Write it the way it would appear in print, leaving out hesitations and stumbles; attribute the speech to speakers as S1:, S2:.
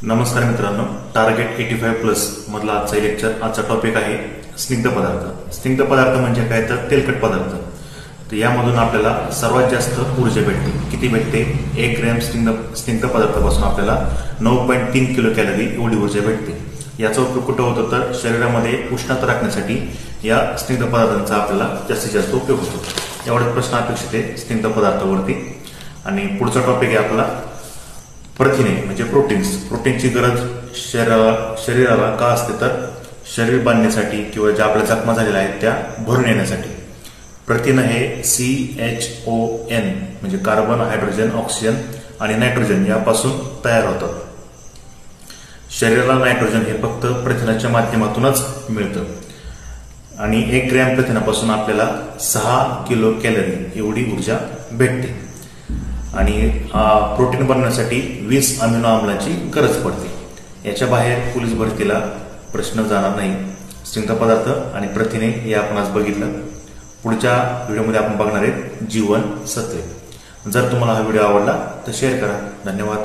S1: नमस्कार मित्रांनो, target 85 plus मधला आजचा लेक्चर. आजचा टॉपिक आहे स्निग्ध पदार्थ. स्निग्ध पदार्थ म्हणजे काय तर तेलकट पदार्थ. तर यामधून आपल्याला सर्वात जास्त ऊर्जा भेटते. किती भेटते? 1 ग्रॅम स्निग्ध पदार्थापासून आपल्याला 9.3 किलो कॅलरी एवढी ऊर्जा भेटते. याचा उपयोग कुठं होतो तर शरीरामध्ये उष्णता राखण्यासाठी या स्निग्ध पदार्थांचा आपल्याला जास्तीत जास्त उपयोग होतो. एवढाच प्रश्न अपेक्षित आहे स्निग्ध पदार्थावरती. आणि पुढचा टॉपिक आहे आपला प्रथिने म्हणजे प्रोटीन्स. प्रोटीनची गरज शरीराला का असते तर शरीर बांधण्यासाठी किंवा ज्या आपल्या जखमा झालेल्या आहेत त्या भरून येण्यासाठी. प्रथिन हे CHON म्हणजे कार्बन, हायड्रोजन, ऑक्सिजन आणि नायट्रोजन यापासून तयार होतात. शरीराला नायट्रोजन हे फक्त प्रथिनाच्या माध्यमातूनच मिळतं. आणि 1 ग्रॅम प्रथिनापासून आपल्याला 6 किलो कॅलरी एवढी ऊर्जा भेटते. आणि प्रोटीन बनवण्यासाठी 20 अमिनो आम्लाची गरज पडते. याच्या बाहेर पोलीस भरतीला प्रश्न जाणार नाही. स्निग्ध पदार्थ आणि प्रथिने हे आपण आज बघितलं. पुढच्या व्हिडिओमध्ये आपण बघणार आहेत जीवनसत्वे. जर तुम्हाला हा व्हिडिओ आवडला तर शेअर करा. धन्यवाद.